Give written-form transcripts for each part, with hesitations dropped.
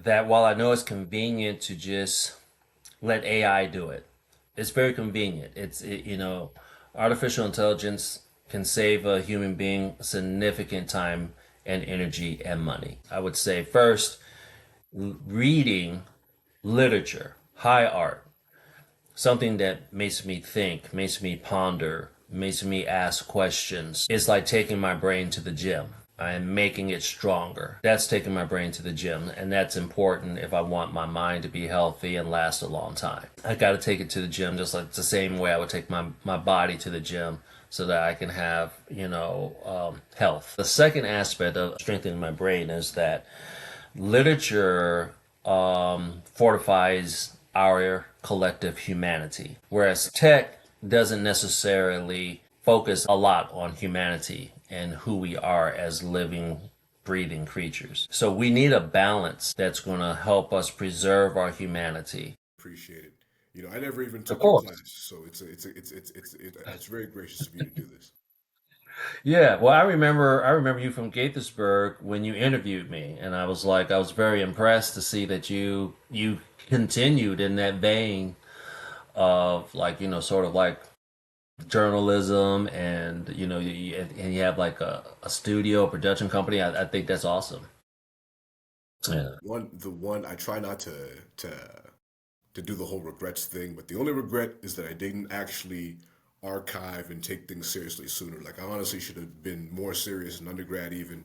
that while I know it's convenient to just let AI do it, it's very convenient. Artificial intelligence can save a human being significant time and energy and money. I would say first, reading literature, high art, something that makes me think, makes me ponder, makes me ask questions. It's like taking my brain to the gym. I am making it stronger. That's taking my brain to the gym, and that's important if I want my mind to be healthy and last a long time. I got to take it to the gym just like the same way I would take my body to the gym so that I can have, health. The second aspect of strengthening my brain is that literature fortifies our collective humanity, whereas tech doesn't necessarily focus a lot on humanity and who we are as living, breathing creatures. So we need a balance that's going to help us preserve our humanity. Appreciate it. I never even Of took your class, course. so it's very gracious of you to do this. Yeah, well, I remember you from Gaithersburg when you interviewed me, and I was very impressed to see that you continued in that vein of like sort of like journalism, and you have like a studio production company. I think that's awesome. Yeah, The one I try not to to do the whole regrets thing, but the only regret is that I didn't actually archive and take things seriously sooner. Like I honestly should have been more serious in undergrad, even,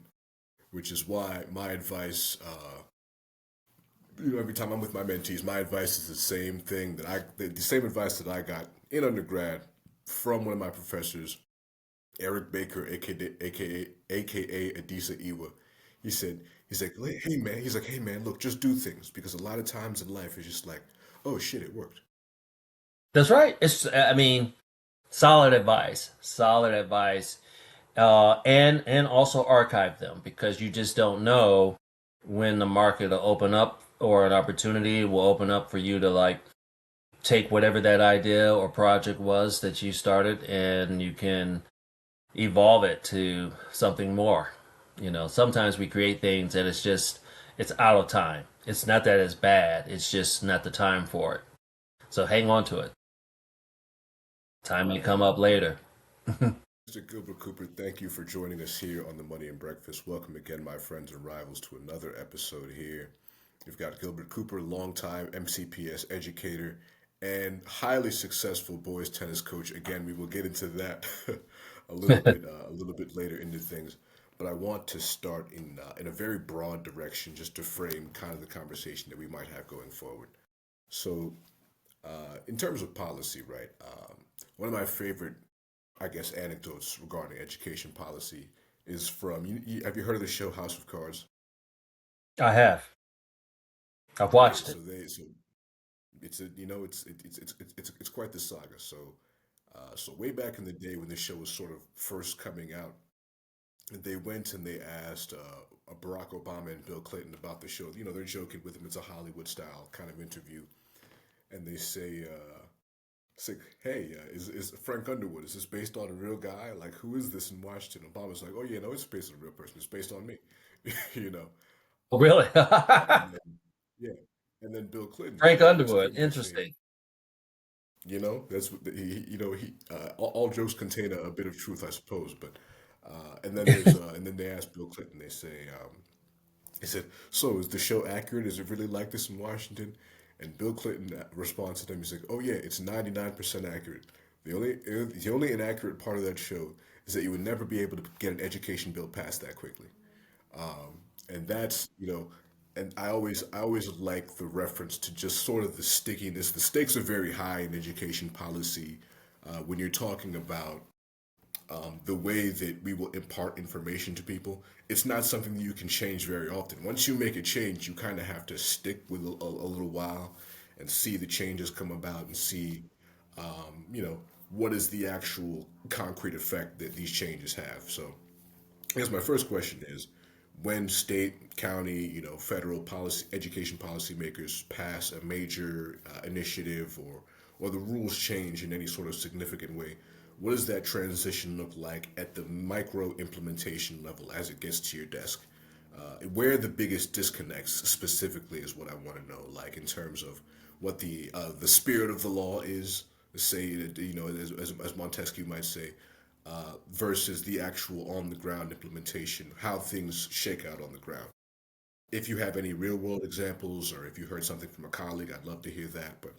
which is why my advice, every time I'm with my mentees, my advice is the same thing the same advice that I got in undergrad from one of my professors, Eric Baker, aka Adisa Iwa. He said, hey man, look, just do things because a lot of times in life it's just like, oh shit, it worked. that's right. I mean, solid advice, solid advice, and also archive them because you just don't know when the market will open up or an opportunity will open up for you to like take whatever that idea or project was that you started and you can evolve it to something more. Sometimes we create things and it's out of time. It's not that it's bad, it's just not the time for it. So hang on to it. Time may come up later. Mr. Gilbert Cooper, thank you for joining us here on the Money and Breakfast. Welcome again, my friends and rivals, to another episode here. We've got Gilbert Cooper, longtime MCPS educator and highly successful boys tennis coach. Again, we will get into that a little bit later into things. But I want to start in a very broad direction, just to frame kind of the conversation that we might have going forward. So, in terms of policy, right? One of my favorite, I guess, anecdotes regarding education policy is from. Have you heard of the show House of Cards? I have. I've Okay, watched it. so it's a it's quite the saga. So way back in the day when this show was sort of first coming out, they went and they asked Barack Obama and Bill Clinton about the show. They're joking with him. It's a Hollywood style kind of interview, and they say. It's like, hey, is Frank Underwood, is this based on a real guy? Like, who is this in Washington? Obama's like, oh, yeah, no, it's based on a real person. It's based on me, you know. Oh, really? And then, yeah. And then Bill Clinton, Frank Bill Underwood. Clinton, they say, Interesting. that's what all jokes contain a bit of truth, I suppose. But, and then they asked Bill Clinton, they said, so is the show accurate? Is it really like this in Washington? And Bill Clinton responds to them. He's like, oh yeah, it's 99% accurate. The only inaccurate part of that show is that you would never be able to get an education bill passed that quickly. And that's, and I always like the reference to just sort of the stickiness. The stakes are very high in education policy when you're talking about the way that we will impart information to people. It's not something that you can change very often. Once you make a change, you kind of have to stick with a little while and see the changes come about and see, what is the actual concrete effect that these changes have. So I guess my first question is, when state, county, federal policy, education policymakers pass a major initiative or the rules change in any sort of significant way, what does that transition look like at the micro implementation level as it gets to your desk? Where the biggest disconnects specifically is what I want to know, like in terms of what the spirit of the law is, say that, as Montesquieu might say, versus the actual on the ground implementation, how things shake out on the ground. If you have any real world examples, or if you heard something from a colleague, I'd love to hear that. But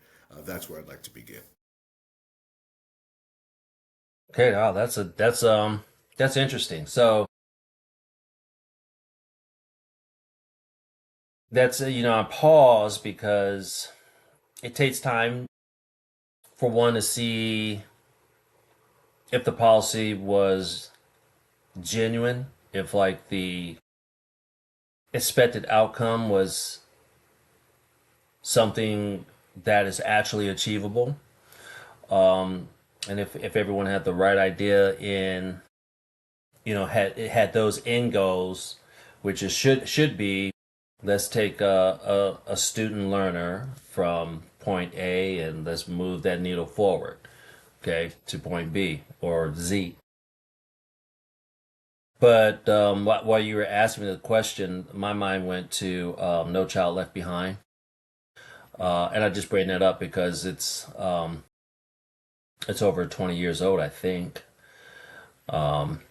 that's where I'd like to begin. Okay, wow, that's interesting. So that's I pause because it takes time for one to see if the policy was genuine, if like the expected outcome was something that is actually achievable, and if everyone had the right idea in had those end goals, which is should be, let's take a student learner from point A and let's move that needle forward, okay, to point B or Z. But while you were asking me the question, my mind went to No Child Left Behind, and I just bring that up because it's over 20 years old, I think. Um,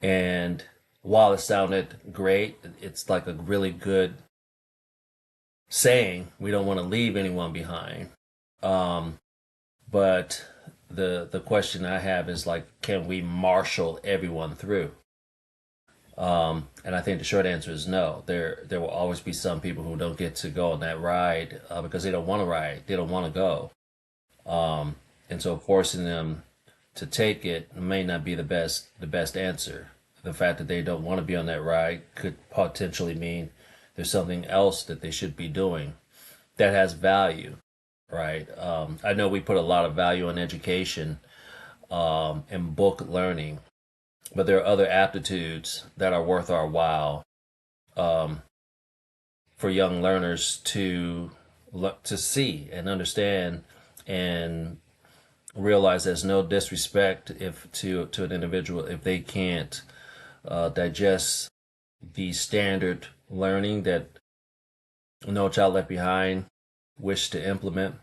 and while it sounded great, it's like a really good saying. We don't want to leave anyone behind. Um, but the question I have is like, can we marshal everyone through? And I think the short answer is no. There will always be some people who don't get to go on that ride because they don't want to ride. They don't want to go. Um, and so forcing them to take it may not be the best answer. The fact that they don't want to be on that ride could potentially mean there's something else that they should be doing that has value, right? I know we put a lot of value on education and book learning, but there are other aptitudes that are worth our while um, for young learners to see and understand and realize there's no disrespect if to an individual if they can't digest the standard learning that No Child Left Behind wish to implement.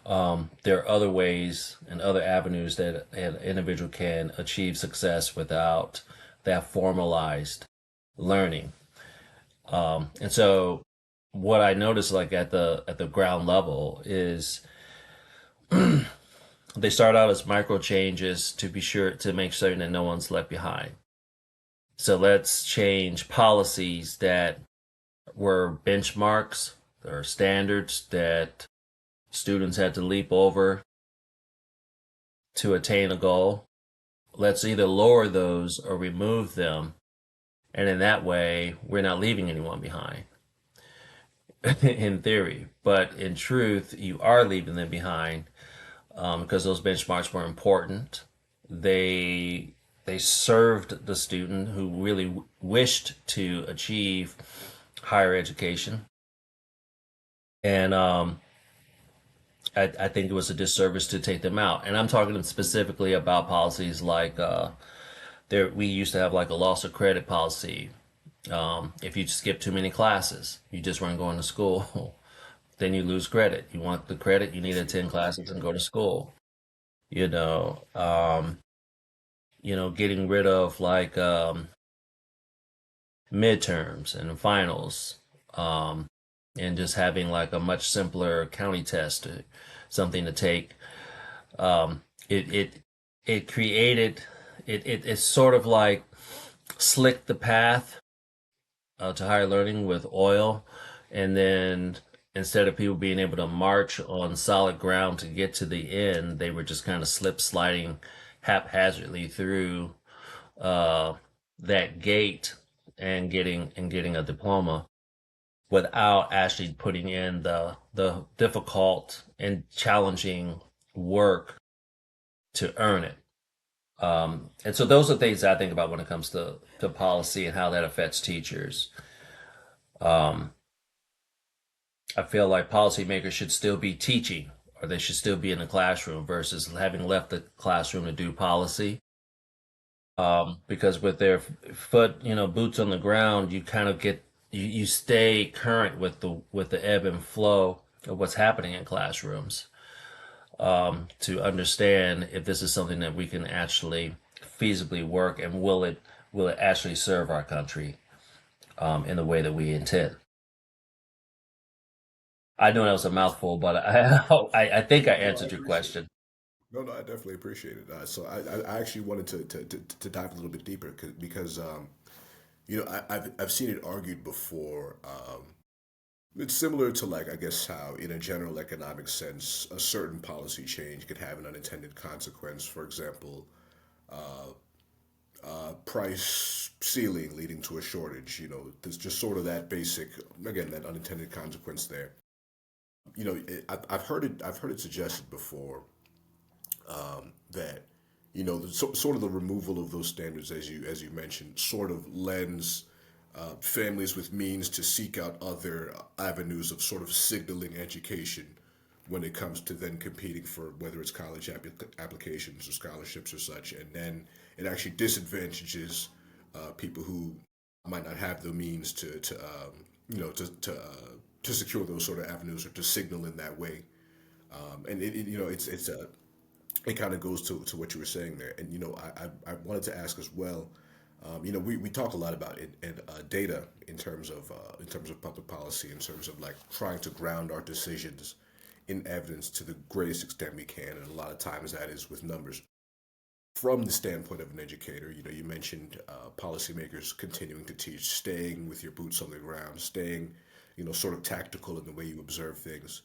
There are other ways and other avenues that an individual can achieve success without that formalized learning. And so, what I notice, like at the ground level, is they start out as micro changes to be sure to make certain that no one's left behind. So let's change policies that were benchmarks or standards that students had to leap over to attain a goal. Let's either lower those or remove them. And in that way, we're not leaving anyone behind in theory. But in truth, you are leaving them behind because those benchmarks were important. They they served the student who really wished to achieve higher education, and I think it was a disservice to take them out. And I'm talking specifically about policies like there we used to have like a loss of credit policy. If you skip too many classes, you just weren't going to school, then you lose credit. You want the credit, you need to attend classes and go to school. You know, getting rid of like midterms and finals, um, and just having like a much simpler county test, something to take. It it created it's sort of like slicked the path to higher learning with oil, and then instead of people being able to march on solid ground to get to the end, they were just kind of slip sliding haphazardly through uh, that gate and getting a diploma without actually putting in the difficult and challenging work to earn it. And so those are things I think about when it comes to policy and how that affects teachers. Um, I feel like policymakers should still be teaching or they should still be in the classroom versus having left the classroom to do policy. because with their foot, boots on the ground, you kind of get you stay current with the ebb and flow of what's happening in classrooms, to understand if this is something that we can actually feasibly work, and will it actually serve our country, in the way that we intend. I know that was a mouthful, but I think I No, I answered your appreciate it. question. No, I definitely appreciate it. So I actually wanted to dive a little bit deeper because I've seen it argued before. It's similar to, like, I guess, how in a general economic sense a certain policy change could have an unintended consequence. For example, price ceiling leading to a shortage. There's just sort of that basic, again, that unintended consequence there. I've heard it. I've heard it suggested before that sort of the removal of those standards, as you mentioned, sort of lends families with means to seek out other avenues of sort of signaling education when it comes to then competing for whether it's college applications or scholarships or such, and then it actually disadvantages people who might not have the means to secure those sort of avenues or to signal in that way. And it kind of goes to what you were saying there. And I wanted to ask as well. We talk a lot about it and data in terms of public policy, in terms of like trying to ground our decisions in evidence to the greatest extent we can, and a lot of times that is with numbers. From the standpoint of an educator, you mentioned policymakers continuing to teach, staying with your boots on the ground, staying, sort of tactical in the way you observe things.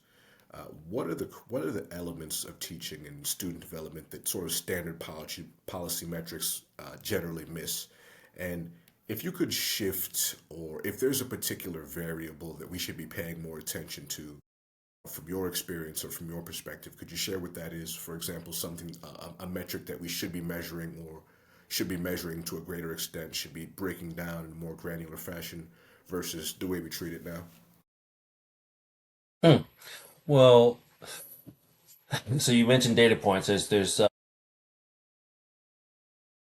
What are the elements of teaching and student development that sort of standard policy metrics generally miss? And if you could shift, or if there's a particular variable that we should be paying more attention to from your experience or from your perspective, could you share what that is? For example, something a metric that we should be measuring, or should be measuring to a greater extent, should be breaking down in a more granular fashion versus the way we treat it now. Hmm. Well, so you mentioned data points. There's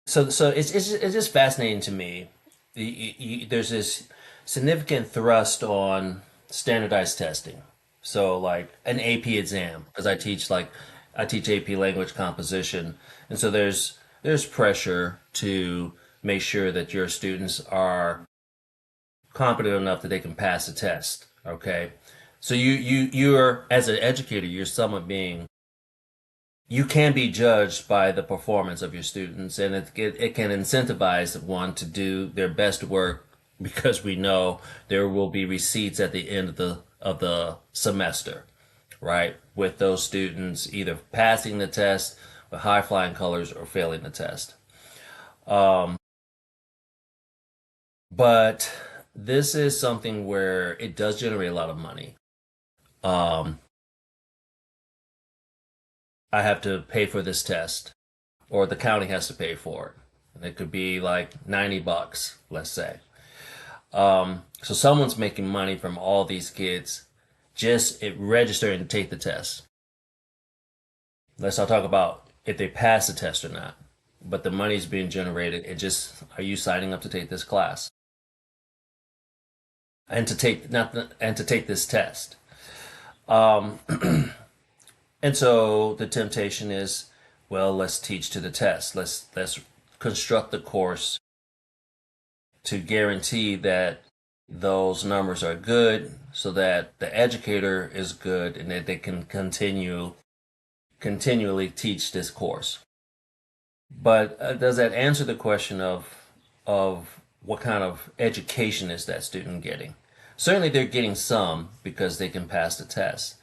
so it's just fascinating to me. There's this significant thrust on standardized testing. So like an AP exam, because I teach AP language composition, and so there's pressure to make sure that your students are competent enough that they can pass the test. Okay, so you're, as an educator, you're somewhat being, you can be judged by the performance of your students, and it can incentivize one to do their best work, because we know there will be receipts at the end of the semester, right? With those students either passing the test with high flying colors or failing the test. Um, but this is something where it does generate a lot of money. Um, I have to pay for this test, or the county has to pay for it. And it could be like $90, let's say. So someone's making money from all these kids just registering to take the test. Let's not talk about if they pass the test or not, but the money's being generated. It just, are you signing up to take this class and to take not and to take this test? Um, and so the temptation is, well, let's teach to the test. Let's construct the course to guarantee that those numbers are good, so that the educator is good and that they can continually teach this course. But does that answer the question of what kind of education is that student getting? Certainly they're getting some because they can pass the test.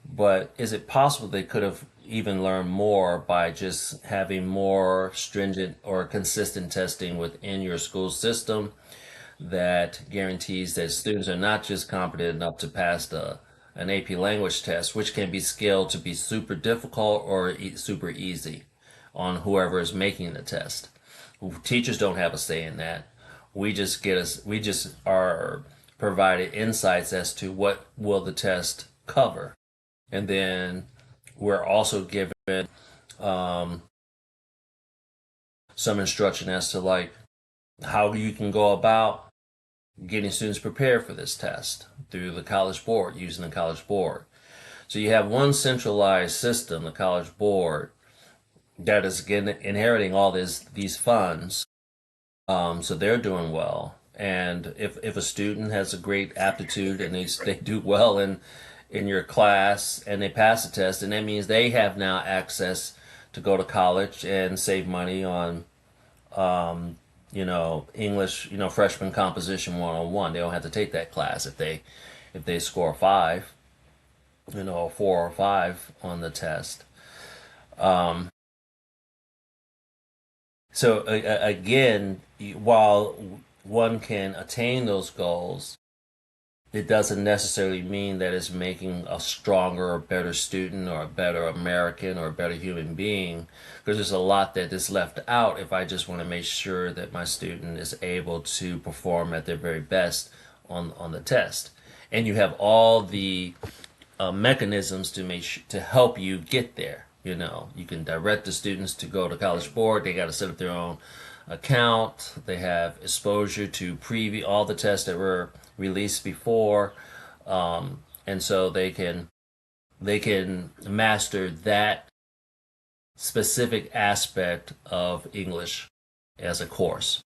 But is it possible they could have even learned more by just having more stringent or consistent testing within your school system, that guarantees that students are not just competent enough to pass an AP language test, which can be scaled to be super difficult or super easy on whoever is making the test. Teachers don't have a say in that. We just are provided insights as to what will the test cover, and then we're also given um, some instruction as to like how you can go about getting students prepared for this test through the College Board, using the College Board. So you have one centralized system, the College Board, that is again inheriting all these funds. So they're doing well. And if a student has a great aptitude and they do well in your class and they pass the test, and that means they have now access to go to college and save money on English, freshman composition 101. They don't have to take that class if they score a five, a 4 or 5 on the test. So again, while one can attain those goals, it doesn't necessarily mean that it's making a stronger or better student or a better American or a better human being, because there's a lot that is left out if I just want to make sure that my student is able to perform at their very best on the test. And you have all the mechanisms to help you get there. You can direct the students to go to College Board. They got to set up their own account. They have exposure to preview all the tests that were released before, and so they can master that specific aspect of English as a course.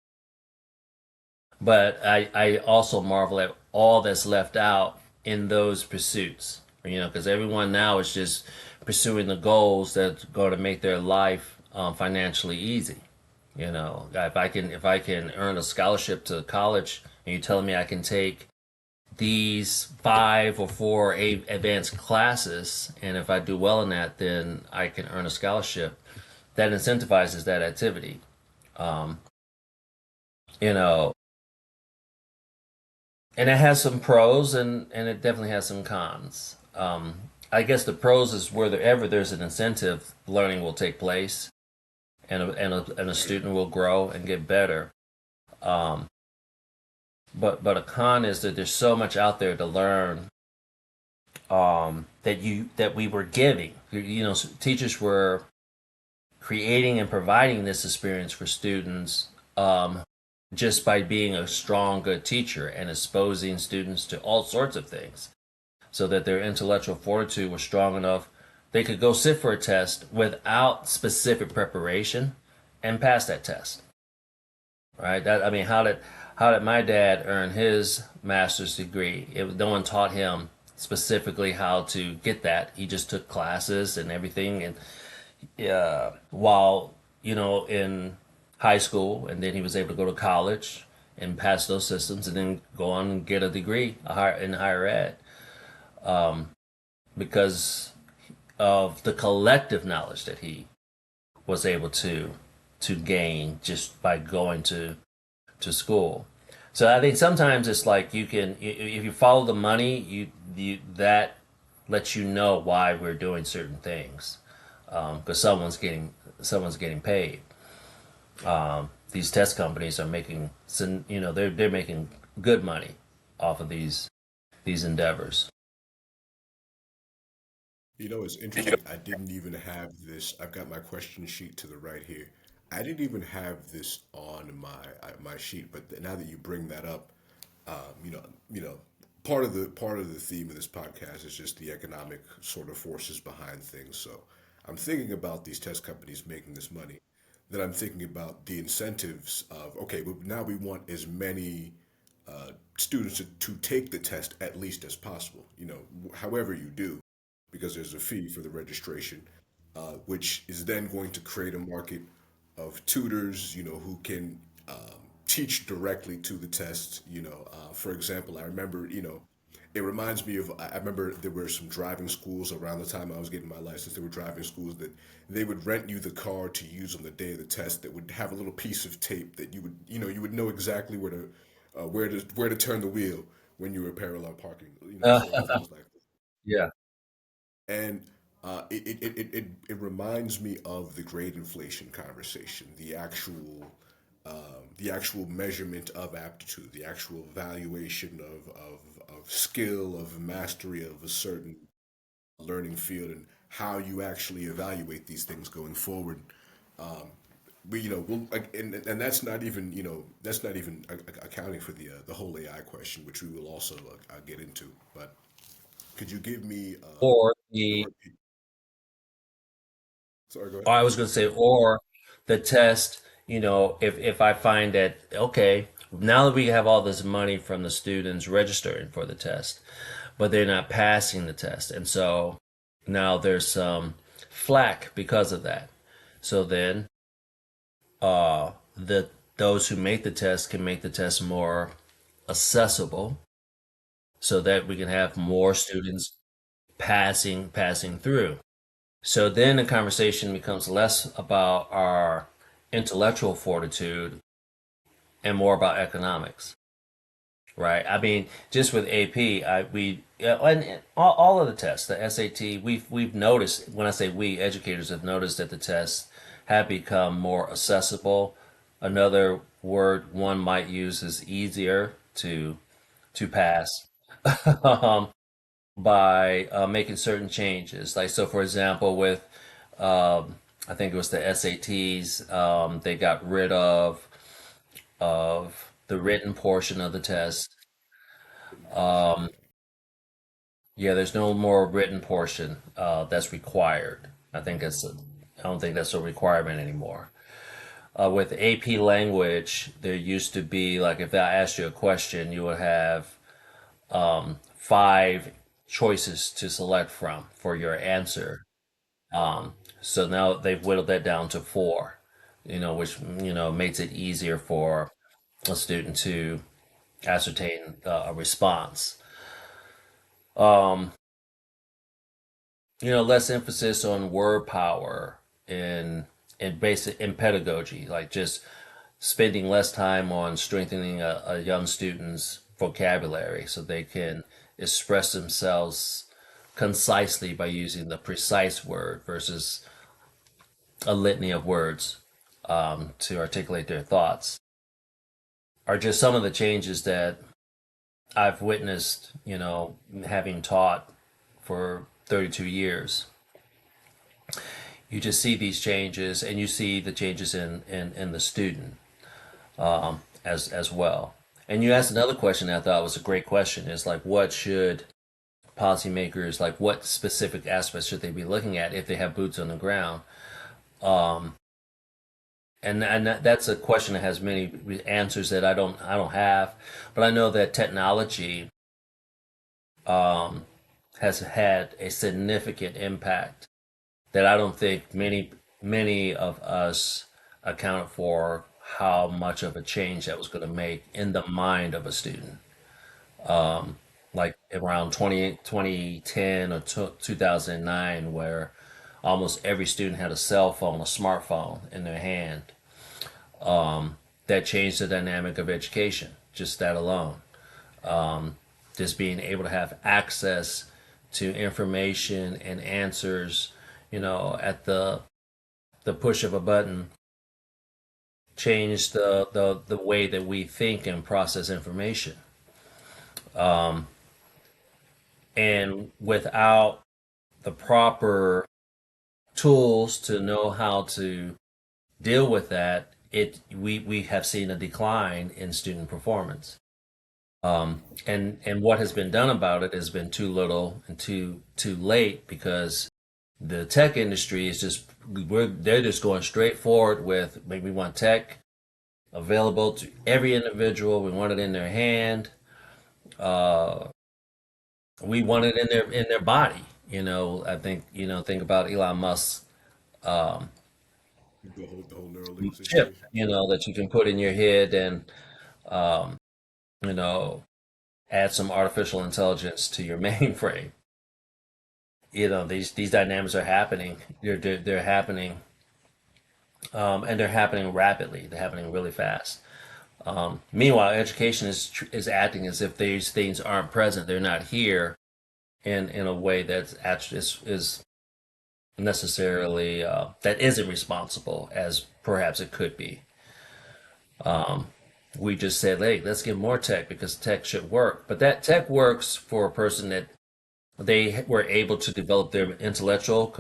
But I also marvel at all that's left out in those pursuits. Because everyone now is just pursuing the goals that's going to make their life financially easy. If I can earn a scholarship to college, and you're telling me I can take these 5 or 4 advanced classes, and if I do well in that, then I can earn a scholarship. That incentivizes that activity. Um, you know, and it has some pros and it definitely has some cons. I guess the pros is wherever there's an incentive, learning will take place, and a student will grow and get better. Um, but a con is that there's so much out there to learn, that we were giving. Teachers were creating and providing this experience for students, just by being a strong, good teacher and exposing students to all sorts of things, so that their intellectual fortitude was strong enough they could go sit for a test without specific preparation and pass that test. Right? How did my dad earn his master's degree? No one taught him specifically how to get that. He just took classes and everything, and while in high school, and then he was able to go to college and pass those systems, and then go on and get a degree in higher ed, because of the collective knowledge that he was able to gain just by going to school. So I think sometimes it's like if you follow the money, that lets you know why we're doing certain things, because someone's getting paid. These test companies are making they're making good money off of these endeavors. It's interesting. I didn't even have this. I've got my question sheet to the right here. I didn't even have this on my sheet, but now that you bring that up, um, you know, you know, part of the theme of this podcast is just the economic sort of forces behind things. So I'm thinking about these test companies making this money. Then I'm thinking about the incentives of, okay, well, now we want as many students to take the test at least as possible. However you do, because there's a fee for the registration, which is then going to create a market of tutors, who can teach directly to the test. For example, I remember, it reminds me of, I remember there were some driving schools around the time I was getting my license. There were driving schools that they would rent you the car to use on the day of the test, that would have a little piece of tape that you would know exactly where to turn the wheel when you were parallel parking, Uh, certain things like that. yeah. And it reminds me of the grade inflation conversation, the actual measurement of aptitude, the actual valuation of skill, of mastery of a certain learning field, and how you actually evaluate these things going forward. we we'll, like, and that's not even that's not even accounting for the whole AI question, which we will also get into. But could you give me Or the the, repeat? Sorry, go ahead. or I was going to say, or the test, if I find that, okay, now that we have all this money from the students registering for the test, but they're not passing the test. And so now there's some flack because of that. So then, the those who make the test can make the test more accessible so that we can have more students passing through. So then the conversation becomes less about our intellectual fortitude and more about economics, right? I mean, just with AP, we and all of the tests, the SAT, we've noticed. When I say we, educators have noticed that the tests have become more accessible. Another word one might use is easier to pass. um, by making certain changes. Like, so for example, with I think it was the SATs, they got rid of the written portion of the test. Written portion. Um, yeah, there's no more written portion that's required. I don't think that's a requirement anymore. With AP language, there used to be like if I asked you a question, you would have five choices to select from for your answer. So now they've whittled that down to four, which makes it easier for a student to ascertain a response. Um, less emphasis on word power in pedagogy, like just spending less time on strengthening a young student's vocabulary so they can express themselves concisely by using the precise word versus a litany of words to articulate their thoughts are just some of the changes that I've witnessed, having taught for 32 years. You just see these changes and you see the changes in the student as well. And you asked another question that I thought was a great question is like, what should policymakers, like, what specific aspects should they be looking at if they have boots on the ground? Um, and that's a question that has many answers that I don't have, but I know that technology um, has had a significant impact that I don't think many of us accounted for how much of a change that was going to make in the mind of a student. Like around 2010 or 2009, where almost every student had a cell phone, a smartphone in their hand. That changed the dynamic of education, just that alone. Just being able to have access to information and answers, at the push of a button changed the way that we think and process information. And without the proper tools to know how to deal with that, we have seen a decline in student performance. And what has been done about it has been too little and too late because the tech industry is they're just going straight forward with maybe we want tech available to every individual. We want it in their hand. Uh, we want it in their body. I think think about Elon Musk's um, The whole Neuralink chip. situation. That you can put in your head and um, you know add some artificial intelligence to your mainframe. These dynamics are happening. They're happening, and they're happening rapidly. They're happening really fast. Meanwhile, education is acting as if these things aren't present. They're not here in a way that's actually is necessarily that isn't responsible as perhaps it could be. We just said, hey, let's get more tech because tech should work. But that tech works for a person that they were able to develop their intellectual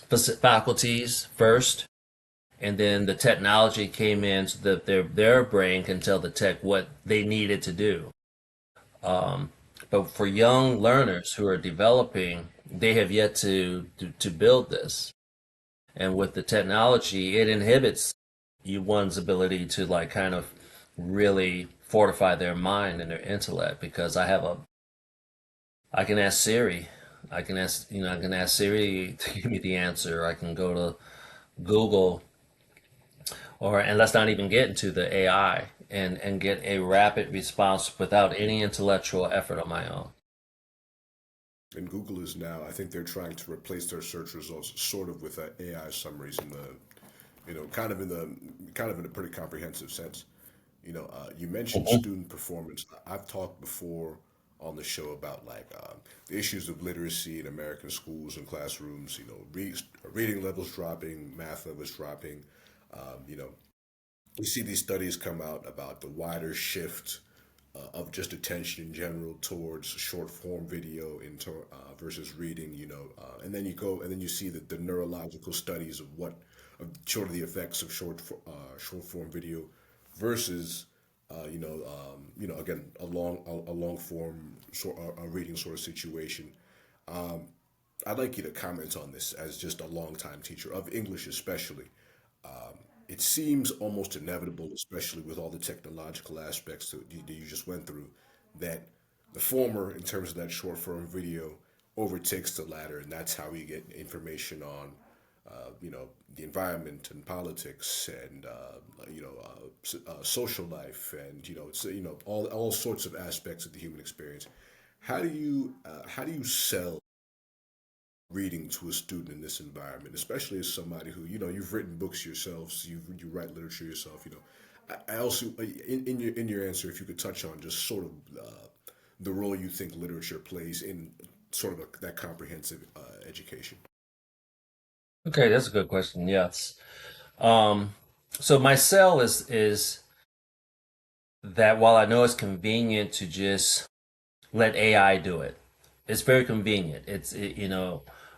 faculties first, and then the technology came in so that their brain can tell the tech what they needed to do. But for young learners who are developing, they have yet to build this. And with the technology, it inhibits one's ability to like kind of really fortify their mind and their intellect, because I can ask Siri. I can ask Siri to give me the answer. I can go to Google, and let's not even get into the AI, and get a rapid response without any intellectual effort on my own. And Google is now, I think they're trying to replace their search results sort of with AI summaries in the, kind of in a pretty comprehensive sense. You mentioned student performance. I've talked before on the show about the issues of literacy in American schools and classrooms. Reading levels dropping, math levels dropping. You know, you see these studies come out about the wider shift of just attention in general towards short form video versus reading. And then you go and then you see the neurological studies of sort of the effects of short form video versus again a long form a reading sort of situation. I'd like you to comment on this as just a longtime teacher of English, especially. It seems almost inevitable, especially with all the technological aspects that you just went through, that the former, in terms of that short form video, overtakes the latter, and that's how we get information on, the environment and politics and social life and all sorts of aspects of the human experience. How do you sell reading to a student in this environment, especially as somebody who you've written books yourself, so you write literature yourself. I also in your answer, if you could touch on just sort of the role you think literature plays in sort of that comprehensive education. Okay, that's a good question. Yes. Um, so my sell is that while I know it's convenient to just let AI do it, it's very convenient.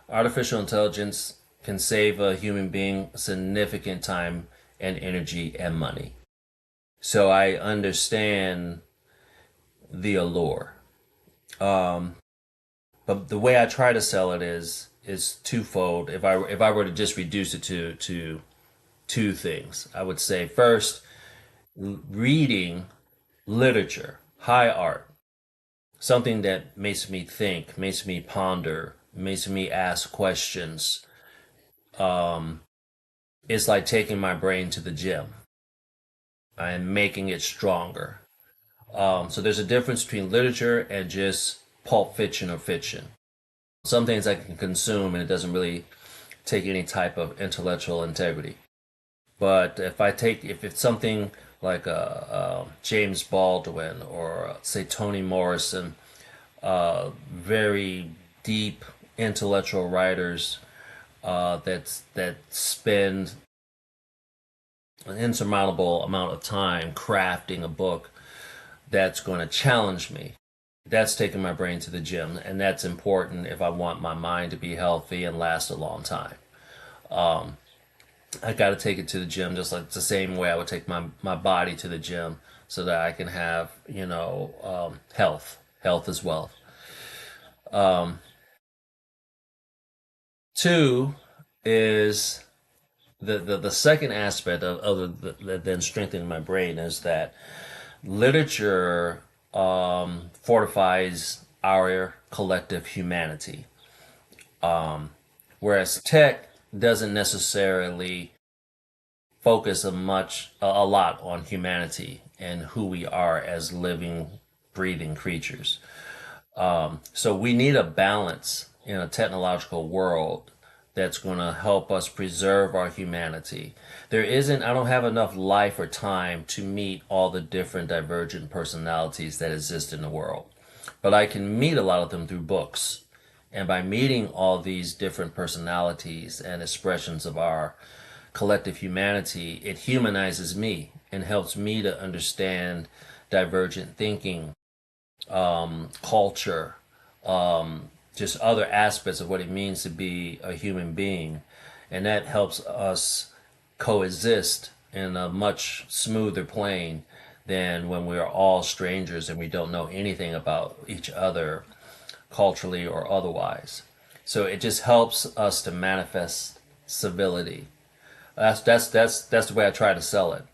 Artificial intelligence can save a human being significant time and energy and money. So I understand the allure. Um, but the way I try to sell it is twofold. If I were to just reduce it to two things, I would say first, reading literature, high art, something that makes me think, makes me ponder, makes me ask questions. Um, it's like taking my brain to the gym and making it stronger. So there's a difference between literature and just pulp fiction or fiction. Some things I can consume and it doesn't really take any type of intellectual integrity. But if it's something like James Baldwin or say Toni Morrison, very deep intellectual writers that spend an insurmountable amount of time crafting a book that's going to challenge me. That's taking my brain to the gym, and that's important if I want my mind to be healthy and last a long time. Um, I got to take it to the gym just like the same way I would take my body to the gym so that I can have, health. Health is wealth. Um, Two is the second aspect of other than strengthening my brain is that literature fortifies our collective humanity, whereas tech doesn't necessarily focus a lot on humanity and who we are as living, breathing creatures. So we need a balance in a technological world that's going to help us preserve our humanity. I don't have enough life or time to meet all the different divergent personalities that exist in the world. But I can meet a lot of them through books. And by meeting all these different personalities and expressions of our collective humanity, it humanizes me and helps me to understand divergent thinking, culture, just other aspects of what it means to be a human being. And that helps us coexist in a much smoother plane than when we're all strangers and we don't know anything about each other culturally or otherwise. So it just helps us to manifest civility. That's the way I try to sell it.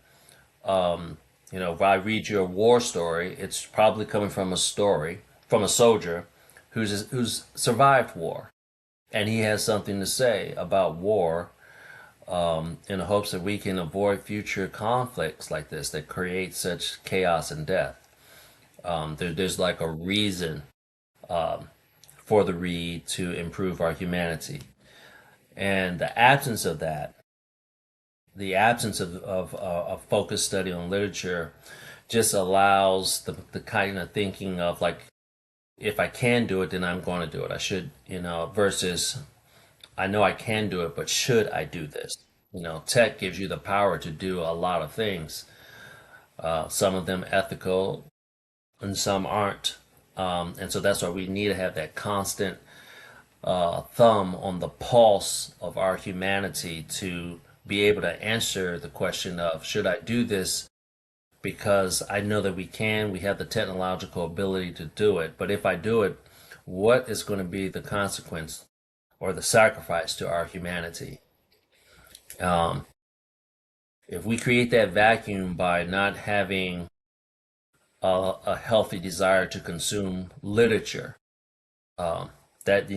If I read you a war story, it's probably coming from a story from a soldier who's survived war, and he has something to say about war, in the hopes that we can avoid future conflicts like this that create such chaos and death. There's like a reason for the read to improve our humanity, and the absence of that, the absence of a focused study on literature, just allows the kind of thinking of like, if I can do it, then I'm going to do it. I should, versus I know I can do it, but should I do this? Tech gives you the power to do a lot of things. Some of them ethical, and some aren't. And so that's why we need to have that constant thumb on the pulse of our humanity to be able to answer the question of, should I do this? Because I know that we have the technological ability to do it. But if I do it, what is going to be the consequence or the sacrifice to our humanity? Um, if we create that vacuum by not having a healthy desire to consume literature, um, that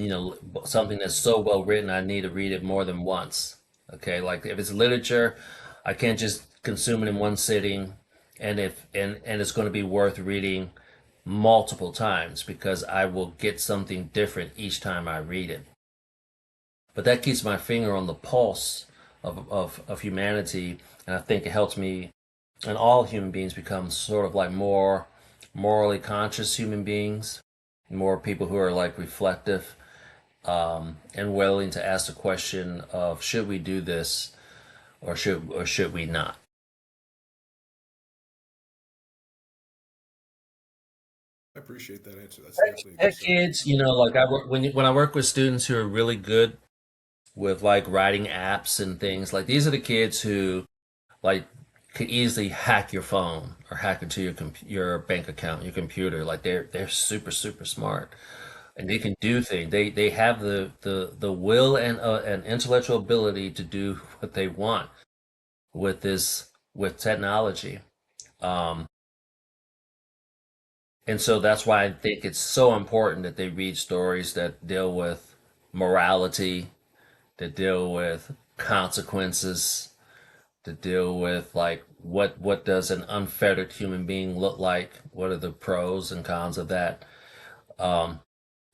something that's so well written, I need to read it more than once. Okay, like if it's literature, I can't just consume it in one sitting, and it's going to be worth reading multiple times because I will get something different each time I read it. But that keeps my finger on the pulse of humanity, and I think it helps me and all human beings become sort of like more morally conscious human beings, more people who are like reflective, and willing to ask the question of, should we do this or should we not? I appreciate that answer. That's definitely a good Heck, summary. kids, like when I work with students who are really good with like writing apps and things, like these are the kids who like could easily hack your phone or hack into your bank account, your computer. Like they're super smart, and they can do things. They have the will and intellectual ability to do what they want with technology. Um, and so that's why I think it's so important that they read stories that deal with morality, that deal with consequences, to deal with like what does an unfettered human being look like? What are the pros and cons of that? Um,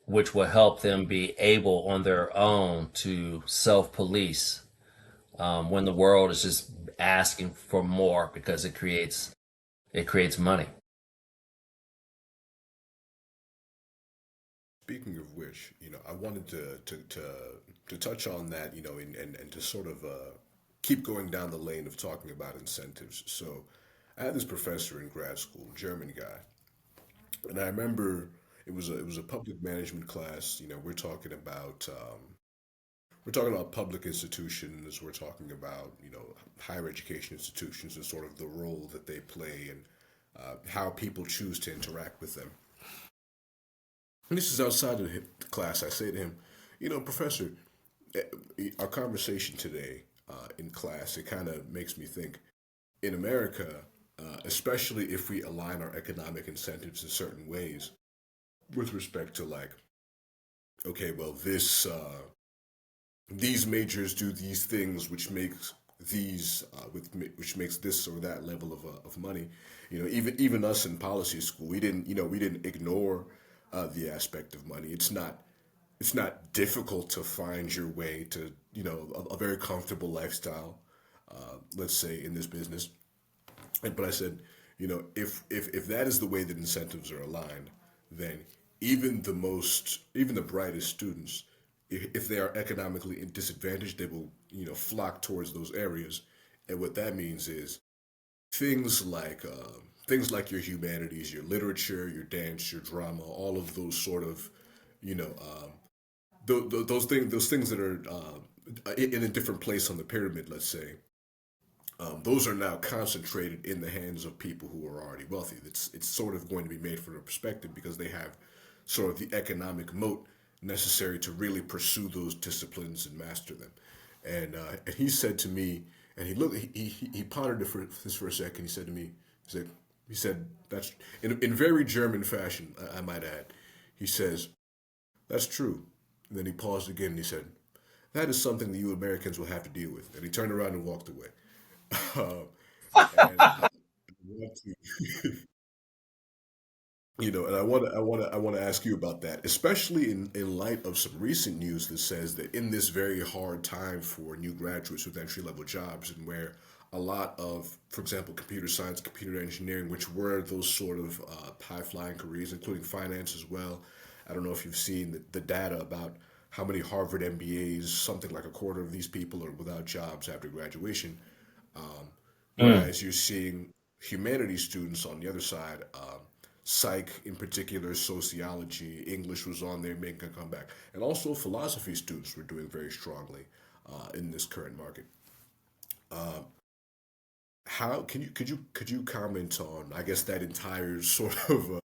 which will help them be able on their own to self-police, when the world is just asking for more because it creates money. Speaking of which, I wanted to touch on that, and to sort of keep going down the lane of talking about incentives. So, I had this professor in grad school, German guy, and I remember it was a public management class. We're talking about public institutions. We're talking about higher education institutions and sort of the role that they play and how people choose to interact with them. And this is outside of the class. I say to him, Professor, our conversation today in class, it kind of makes me think in America, especially if we align our economic incentives in certain ways with respect to like, okay, well, these majors do these things, which makes which makes this or that level of money. Even us in policy school, we didn't ignore the aspect of money. It's not difficult to find your way to a very comfortable lifestyle. Let's say in this business, but I said, if that is the way that incentives are aligned, then even the brightest students, if they are economically disadvantaged, they will flock towards those areas, and what that means is things like uh, things like your humanities, your literature, your dance, your drama, all of those sort of those things that are in a different place on the pyramid, let's say, those are now concentrated in the hands of people who are already wealthy. It's sort of going to be made from a perspective because they have sort of the economic moat necessary to really pursue those disciplines and master them. And he said to me, and he pondered this for a second. He said to me, he said that's in very German fashion, I might add. He says that's true. And then he paused again and he said, that is something that you Americans will have to deal with. And he turned around and walked away. Uh, and I want to, and I want to ask you about that, especially in light of some recent news that says that in this very hard time for new graduates with entry level jobs, and where a lot of, for example, computer science, computer engineering, which were those sort of high flying careers, including finance as well. I don't know if you've seen the data about how many Harvard MBAs, something like a quarter of these people are without jobs after graduation. Mm. Whereas you're seeing humanities students on the other side, psych in particular, sociology, English was on there making a comeback, and also philosophy students were doing very strongly in this current market. How could you comment on, I guess, that entire sort of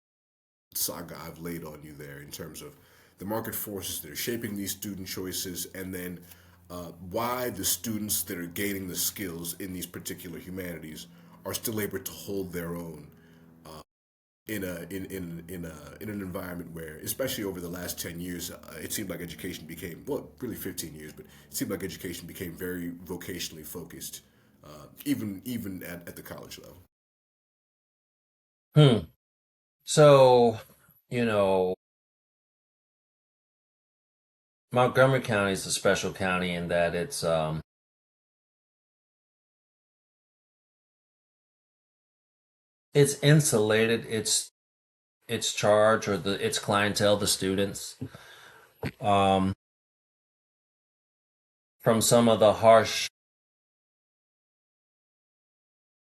saga I've laid on you there in terms of the market forces that are shaping these student choices, and then why the students that are gaining the skills in these particular humanities are still able to hold their own in an environment where, especially over the last 10 years, it seemed like education became, well, really 15 years, but it seemed like education became very vocationally focused, even at the college level. Hmm. So, you know, Montgomery County is a special county in that it's insulated. Its charge or the its clientele, the students, um, from some of the harsh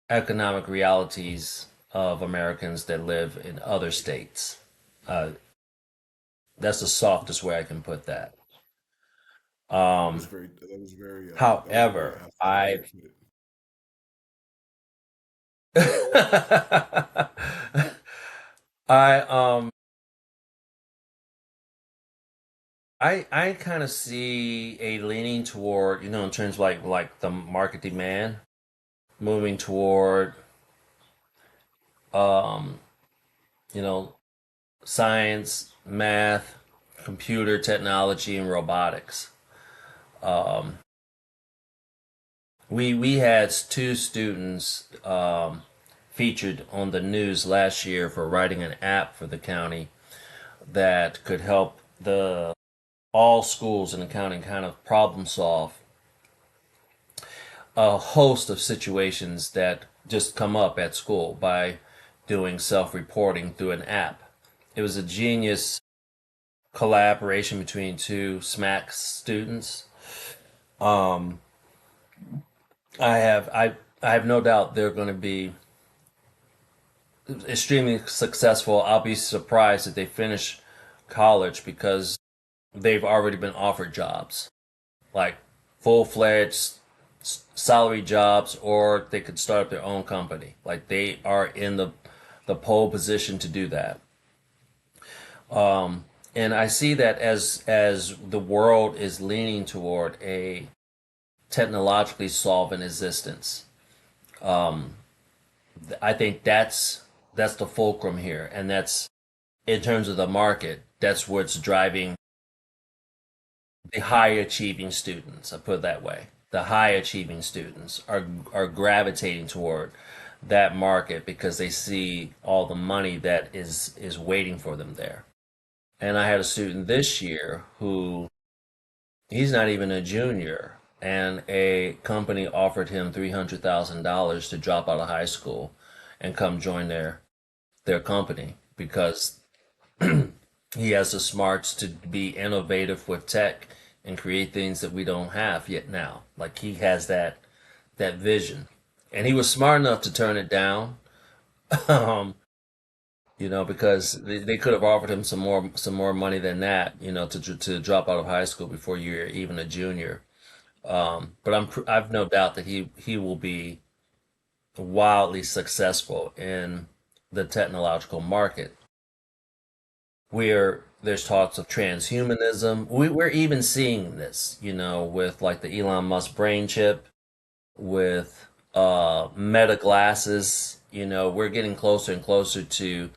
economic realities of Americans that live in other states. Uh, that's the softest way I can put that. Um, That was a very however, apt way to put it. I um I kind of see a leaning toward, in terms of like the market demand moving toward um, you know, science, math, computer technology, and robotics. Um, we had two students featured on the news last year for writing an app for the county that could help the all schools in the county kind of problem solve a host of situations that just come up at school by doing self-reporting through an app. It was a genius collaboration between two SMAC students. Um, I have no doubt they're going to be extremely successful. I'll be surprised if they finish college because they've already been offered jobs, like full-fledged salary jobs, or they could start up their own company. Like they are in the pole position to do that. And I see that as the world is leaning toward a technologically solvent existence. I think that's the fulcrum here, and that's in terms of the market. That's what's driving the high achieving students. I put it that way. The high achieving students are gravitating toward that market because they see all the money that is waiting for them there. And I had a student this year who he's not even a junior, and a company offered him $300,000 to drop out of high school and come join their company because he has the smarts to be innovative with tech and create things that we don't have yet now. Like he has that vision, and he was smart enough to turn it down. um, because they could have offered him some more money than that, to drop out of high school before you're even a junior. But I've no doubt that he will be. wildly successful in the technological market. Where there's talks of transhumanism. We're even seeing this, with like the Elon Musk brain chip, with meta glasses. We're getting closer and closer to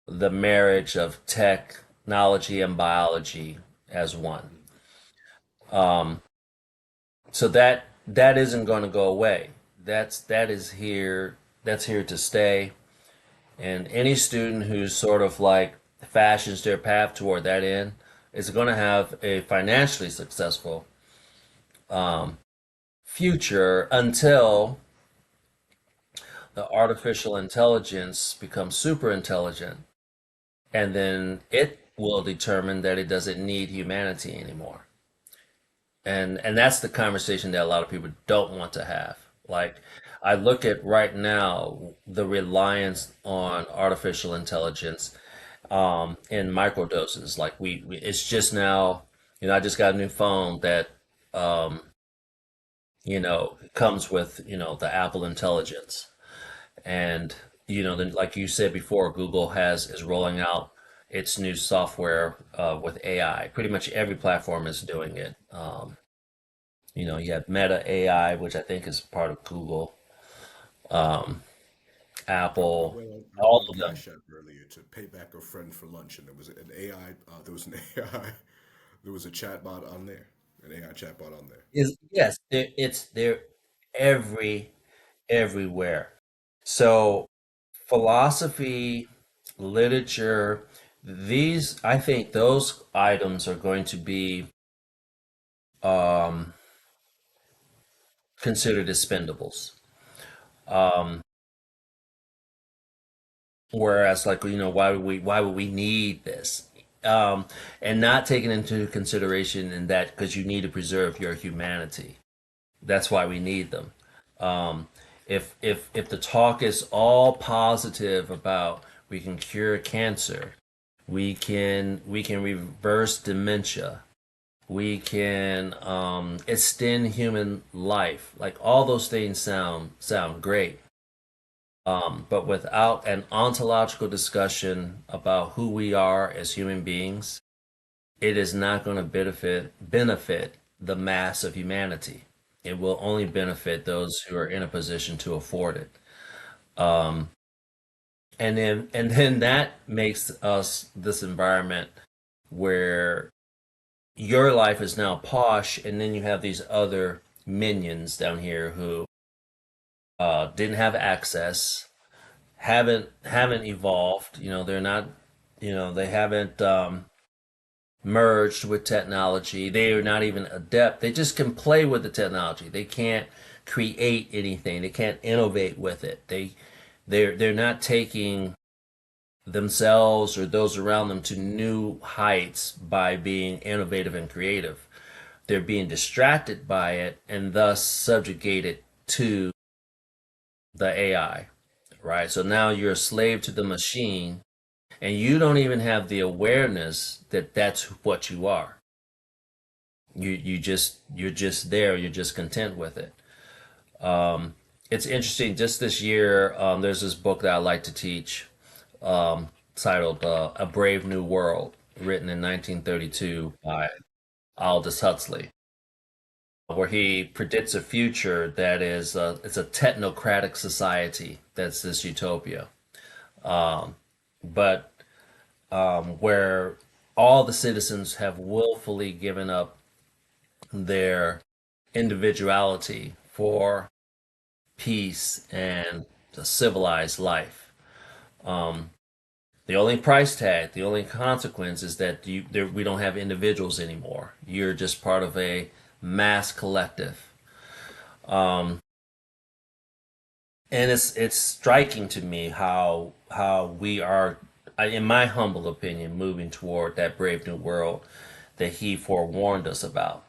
the marriage of technology and biology as one. Um, so that isn't going to go away. That is here. That's here to stay. And any student who's sort of like fashions their path toward that end is going to have a financially successful um, future until the artificial intelligence becomes super intelligent, and then it will determine that it doesn't need humanity anymore. And that's the conversation that a lot of people don't want to have. Like, I look at right now the reliance on artificial intelligence in microdoses. Like it's just now, I just got a new phone that um, comes with the Apple Intelligence, and then like you said before, Google is rolling out its new software with AI. Pretty much every platform is doing it. You have Meta AI, which I think is part of Google, um, Apple, Well, I all bought a of them. Cash App earlier to pay back a friend for lunch, and there was an AI. There was an AI. There was a chatbot on there, an AI chatbot on there. Is yes, they're every everywhere. So philosophy, literature, these I think those items are going to be um, considered expendables. Um, Whereas, like, why would we need this? And not taking into consideration in that because you need to preserve your humanity. That's why we need them. Um, if the talk is all positive about we can cure cancer, we can reverse dementia, we can extend human life, like all those things sound great. But without an ontological discussion about who we are as human beings, it is not going to benefit the mass of humanity. It will only benefit those who are in a position to afford it. Um, and then that makes us this environment where your life is now posh, and then you have these other minions down here who didn't have access, haven't evolved. They're not. They haven't merged with technology. They are not even adept. They just can play with the technology. They can't create anything. They can't innovate with it. They're not taking themselves or those around them to new heights by being innovative and creative. They're being distracted by it and thus subjugated to the AI, right? So now you're a slave to the machine, and you don't even have the awareness that that's what you are. You're just there. You're just content with it. It's interesting. Just this year, there's this book that I like to teach, titled "A Brave New World," written in 1932 by Aldous Huxley, where he predicts a future that is it's a technocratic society that's this utopia, but where all the citizens have willfully given up their individuality for peace and a civilized life. Um, the only price tag, the only consequence is that we don't have individuals anymore. You're just part of a mass collective. Um, and it's striking to me how we are, in my humble opinion, moving toward that brave new world that he forewarned us about.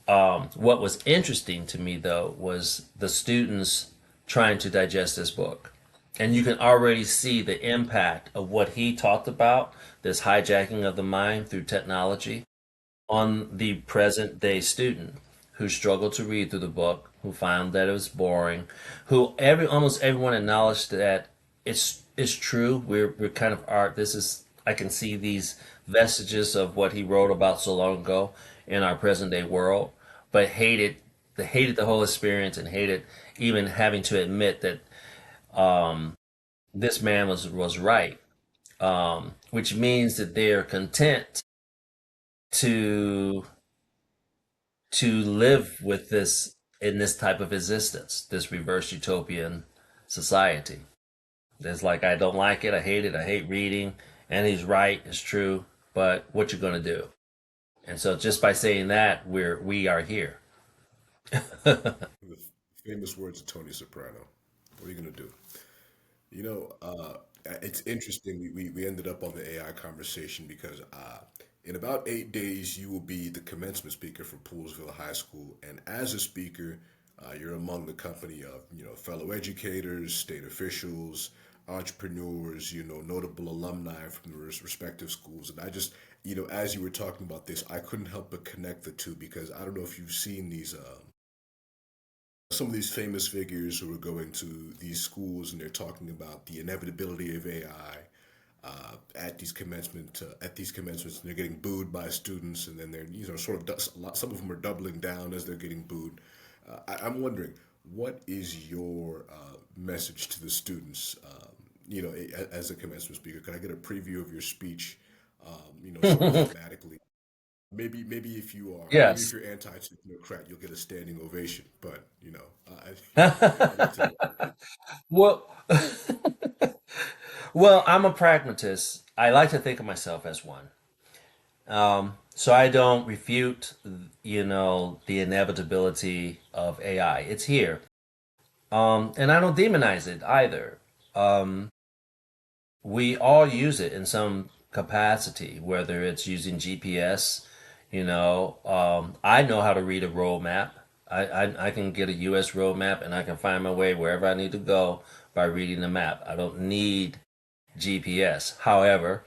What was interesting to me, though, was the students trying to digest this book. And you can already see the impact of what he talked about, this hijacking of the mind through technology, on the present day student who struggled to read through the book, who found that it was boring, who almost everyone acknowledged that it's true. We're kind of art. This is I can see these vestiges of what he wrote about so long ago in our present day world, but hated the whole experience and hated even having to admit that this man was right, which means that they are content to live with this in this type of existence, this reverse utopian society. There's like I don't like it, I hate it, I hate reading, and he's right, it's true, but what you gonna do? And so just by saying that, we are here. The famous words of Tony Soprano. What are you gonna do? You know, it's interesting. We ended up on the AI conversation because in about 8 days, you will be the commencement speaker for Poolsville High School. And as a speaker, you're among the company of, fellow educators, state officials, entrepreneurs, notable alumni from the respective schools. And I just, as you were talking about this, I couldn't help but connect the two because I don't know if you've seen these. Some of these famous figures who are going to these schools and they're talking about the inevitability of AI at these commencements, and they're getting booed by students, and then they're sort of some of them are doubling down as they're getting booed. I'm wondering, what is your message to the students? As a commencement speaker, can I get a preview of your speech? Sort of thematically. Maybe if you are, maybe if Yes. you're anti-technocrat, you'll get a standing ovation. But I'd like to know. Well, well, I'm a pragmatist. I like to think of myself as one. So I don't refute, the inevitability of AI. It's here. And I don't demonize it either. Um, we all use it in some capacity, whether it's using GPS. I know how to read a road map. I can get a U.S. road map and I can find my way wherever I need to go by reading the map. I don't need GPS. However,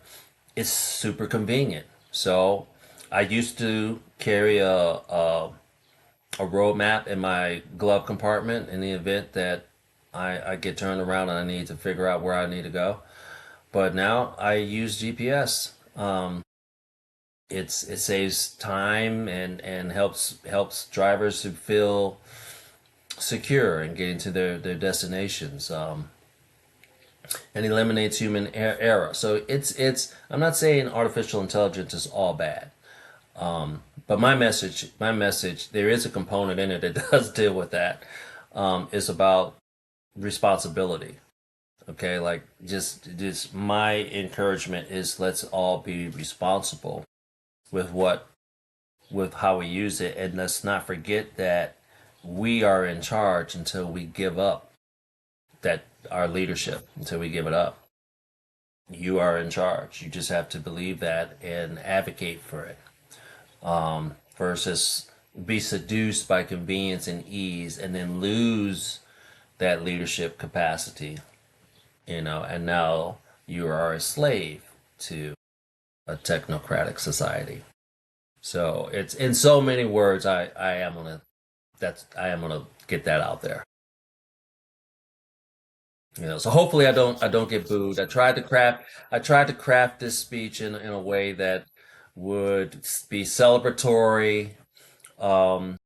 it's super convenient. So I used to carry a road map in my glove compartment in the event that I get turned around and I need to figure out where I need to go. But now I use GPS. It saves time and helps drivers to feel secure in getting to their destinations. And eliminates human error. So it's. I'm not saying artificial intelligence is all bad. But my message, there is a component in it that does deal with that. Is about responsibility. Okay, like just my encouragement is let's all be responsible with with how we use it, and let's not forget that we are in charge until we give up that our leadership until we give it up. You are in charge. You just have to believe that and advocate for it. Versus be seduced by convenience and ease and then lose that leadership capacity, and now you are a slave to a technocratic society. So it's in so many words. I am gonna get that out there. So hopefully I don't get booed. I tried to craft this speech in a way that would be celebratory, um,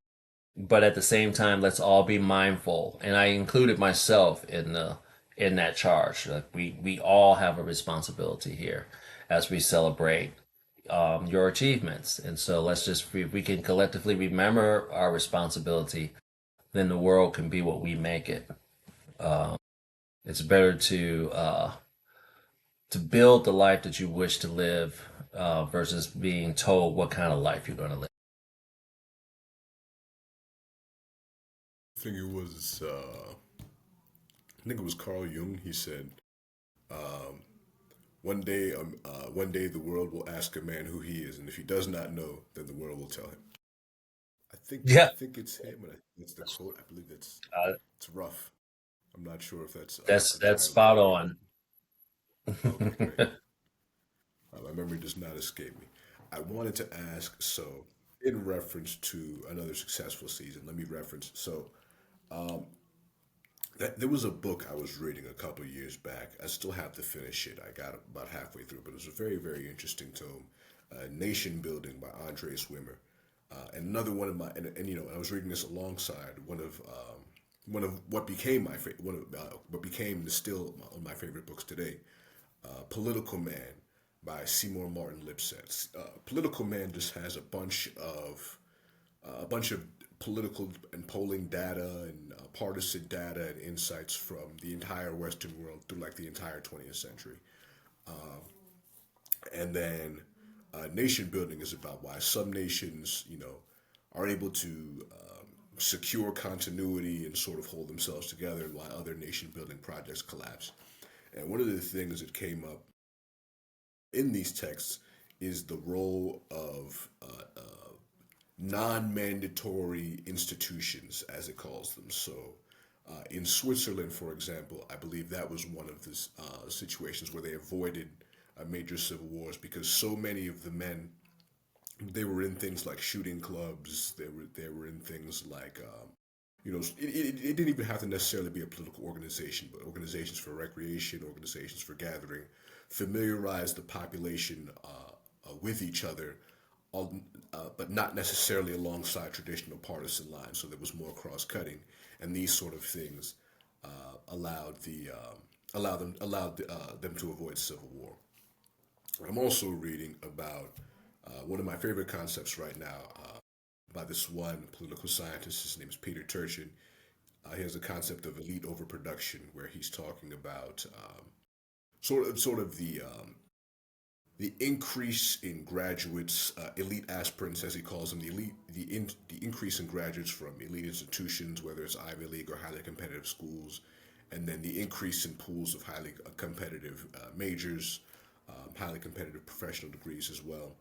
but at the same time, let's all be mindful. And I included myself in that charge. Like we all have a responsibility here as we celebrate your achievements. And so let's just if we can collectively remember our responsibility, then the world can be what we make it. It's better to build the life that you wish to live versus being told what kind of life you're going to live. I think it was Carl Jung. He said, one day the world will ask a man who he is, and if he does not know, then the world will tell him. I Yeah, think it's him, and I think that's the quote. I believe uh, it's rough. I'm not sure if that's that's entirely spot accurate. on. Okay, great. My memory does not escape me. I wanted to ask so. in reference to another successful season, let me reference. So there was a book I was reading a couple years back. I still have to finish it. I got about halfway through, but it was a very, very interesting tome, Nation Building by Andre Swimmer. And another one of my, and I was reading this alongside one of what became my favorite, what became the still one of my favorite books today, Political Man by Seymour Martin Lipset. Political Man just has a bunch of political and polling data and partisan data and insights from the entire Western world through like the entire 20th century. And then nation building is about why some nations, are able to secure continuity and sort of hold themselves together, and why other nation building projects collapse. And one of the things that came up in these texts is the role of non-mandatory institutions, as it calls them. So, in Switzerland, for example, I believe that was one of the situations where they avoided major civil wars because so many of the men, they were in things like shooting clubs. They were in things like it didn't even have to necessarily be a political organization, but organizations for recreation, organizations for gathering, familiarize the population with each other, but not necessarily alongside traditional partisan lines. So there was more cross-cutting, and these sort of things allowed them to avoid civil war. I'm also reading about one of my favorite concepts right now by this one political scientist. His name is Peter Turchin. He has a concept of elite overproduction, where he's talking about sort of the increase in graduates, elite aspirants, as he calls them, the increase in graduates from elite institutions, whether it's Ivy League or highly competitive schools, and then the increase in pools of highly competitive majors, highly competitive professional degrees as well.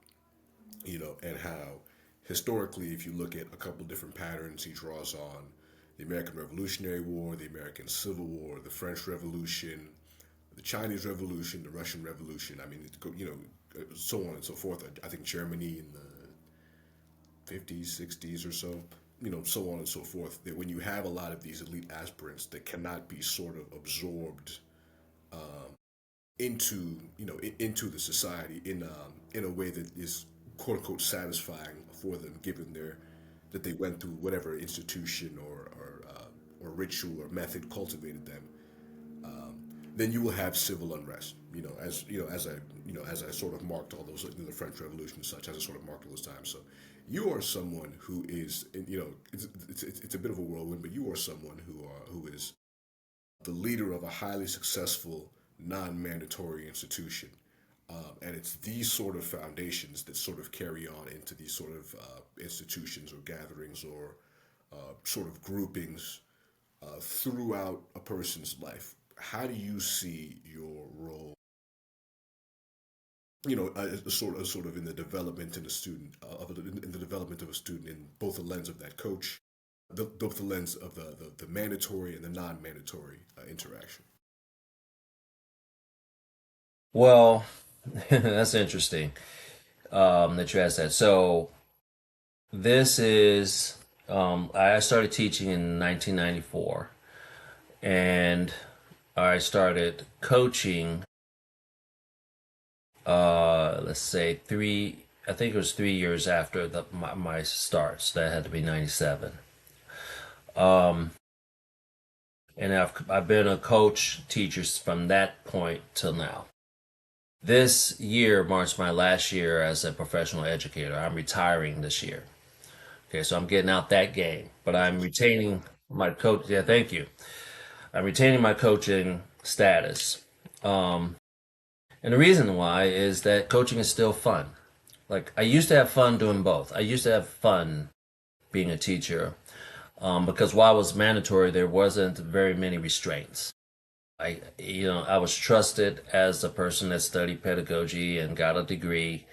And how historically, if you look at a couple different patterns, he draws on the American Revolutionary War, the American Civil War, the French Revolution, the Chinese Revolution, the Russian Revolution. I mean, so on and so forth. I think Germany in the 50s, 60s or so, so on and so forth. That when you have a lot of these elite aspirants that cannot be sort of absorbed into the society in a way that is quote unquote satisfying for them, given that they went through whatever institution or ritual or method cultivated them, then you will have civil unrest. As I sort of marked all those, the French Revolution and such, as I sort of marked all those times. So, you are someone who is, it's a bit of a whirlwind, but you are someone who is the leader of a highly successful non-mandatory institution. And it's these sort of foundations that sort of carry on into these sort of institutions or gatherings or sort of groupings throughout a person's life. How do you see your role, sort of in the development in a student, in the development of a student, in both the lens of that coach, both the lens of the mandatory and the non-mandatory interaction? Well, that's interesting that you asked that. So this is I started teaching in 1994, and I started coaching. Let's say I think it was 3 years after my starts. That had to be 97. And I've been a coach teacher from that point till now. This year marks my last year as a professional educator. I'm retiring this year. Okay, so I'm getting out that game, but I'm retaining my coach. Yeah, thank you. I'm retaining my coaching status. And the reason why is that coaching is still fun. Like, I used to have fun doing both. I used to have fun being a teacher because while it was mandatory, there wasn't very many restraints. I was trusted as a person that studied pedagogy and got a degree,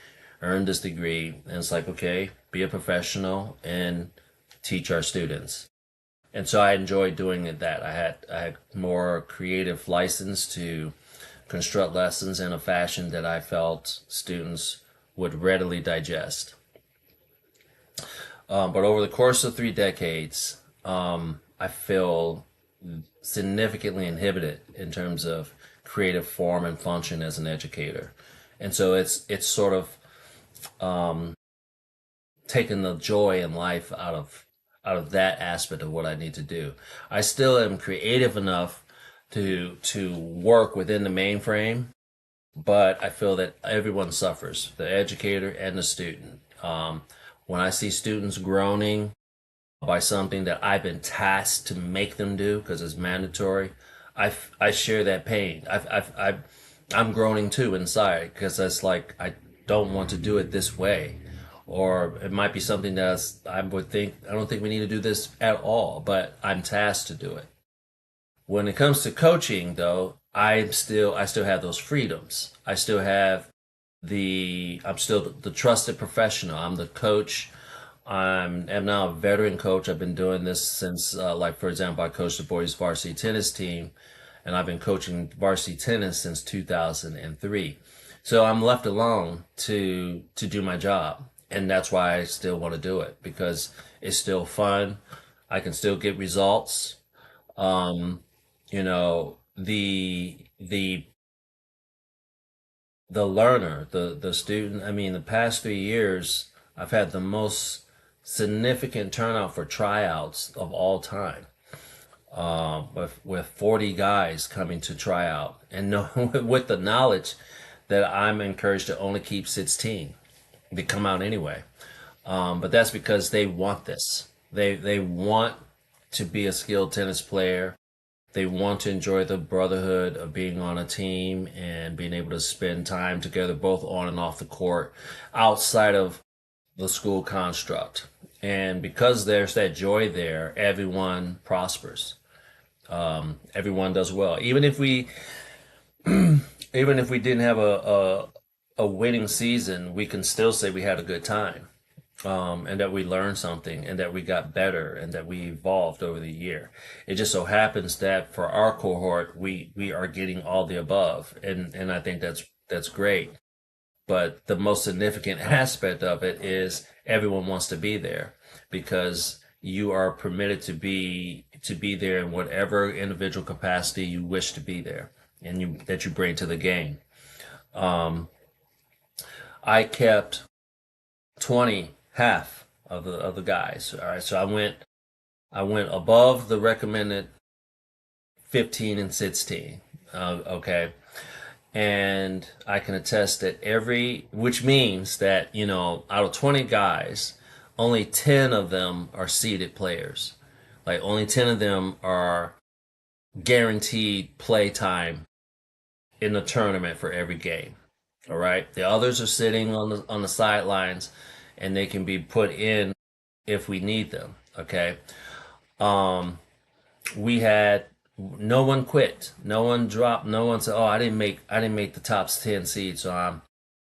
earned this degree, and it's like, okay, be a professional and teach our students. And so I enjoyed doing that. I had more creative license to construct lessons in a fashion that I felt students would readily digest. But over the course of 3 decades, I feel significantly inhibited in terms of creative form and function as an educator. And so it's sort of taken the joy in life out of that aspect of what I need to do. I still am creative enough to work within the mainframe, but I feel that everyone suffers, the educator and the student. When I see students groaning by something that I've been tasked to make them do because it's mandatory, I share that pain. I'm groaning too inside because it's like I don't want to do it this way, or it might be something that I don't think we need to do this at all, but I'm tasked to do it. When it comes to coaching, though, I still have those freedoms. I'm still the trusted professional. I'm the coach. I'm now a veteran coach. I've been doing this since, like, for example, I coached the boys varsity tennis team, and I've been coaching varsity tennis since 2003. So I'm left alone to do my job, and that's why I still want to do it because it's still fun. I can still get results. You know, the learner, the student. I mean, the past 3 years, I've had the most significant turnout for tryouts of all time. With 40 guys coming to try out, and no, with the knowledge that I'm encouraged to only keep 16. They come out anyway. But that's because they want this. They want to be a skilled tennis player. They want to enjoy the brotherhood of being on a team and being able to spend time together, both on and off the court, outside of the school construct. And because there's that joy there, everyone prospers. Everyone does well. Even if we didn't have a winning season, we can still say we had a good time, and that we learned something, and that we got better, and that we evolved over the year. It just so happens that for our cohort, we are getting all the above, and I think that's great. But the most significant aspect of it is everyone wants to be there because you are permitted to be there in whatever individual capacity you wish to be there, and that you bring to the game. Um, I kept 20 half of the guys. All right, so I went above the recommended 15 and 16. Okay, and I can attest that which means that out of 20 guys, only 10 of them are seeded players. Like only 10 of them are guaranteed play time in the tournament for every game. All right, the others are sitting on the sidelines, and they can be put in if we need them. Okay. Um, we had no one quit, no one dropped, no one said, "Oh, I didn't make the top 10 seed, so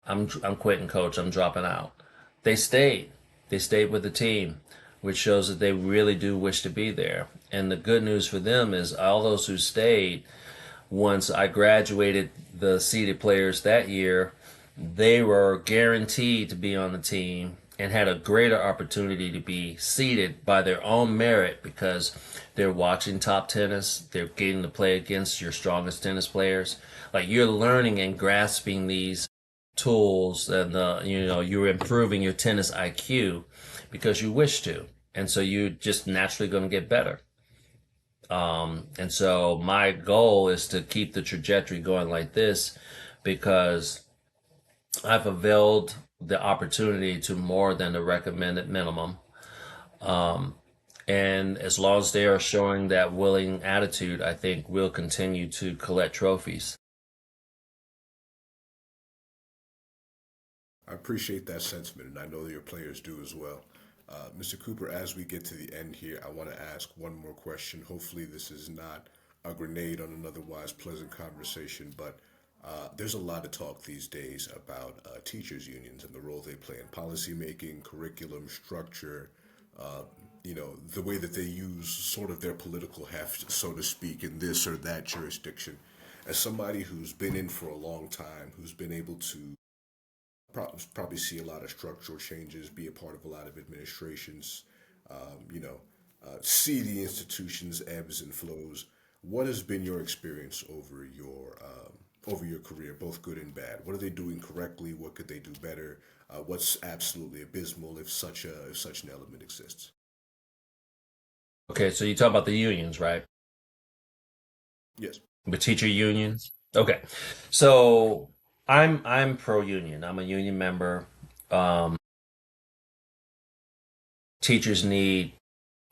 I'm quitting, coach. I'm dropping out." They stayed. They stayed with the team, which shows that they really do wish to be there. And the good news for them is all those who stayed, once I graduated the seeded players that year, they were guaranteed to be on the team and had a greater opportunity to be seeded by their own merit because they're watching top tennis, they're getting to play against your strongest tennis players. Like you're learning and grasping these tools, and you're improving your tennis IQ because you wish to. And so you're just naturally going to get better. And so my goal is to keep the trajectory going like this because I've availed the opportunity to more than the recommended minimum. And as long as they are showing that willing attitude, I think we'll continue to collect trophies. I appreciate that sentiment, and I know that your players do as well. Mr. Cooper, as we get to the end here, I want to ask one more question. Hopefully, this is not a grenade on an otherwise pleasant conversation, but there's a lot of talk these days about teachers' unions and the role they play in policymaking, curriculum, structure, uh, the way that they use sort of their political heft, so to speak, in this or that jurisdiction. As somebody who's been in for a long time, who's been able to probably see a lot of structural changes, be a part of a lot of administrations, you know, see the institution's ebbs and flows. What has been your experience over your career, both good and bad? What are they doing correctly? What could they do better? What's absolutely abysmal if such an element exists? Okay, so you talk about the unions, right? Yes. The teacher unions. Okay, so I'm pro union. I'm a union member. Um, Teachers need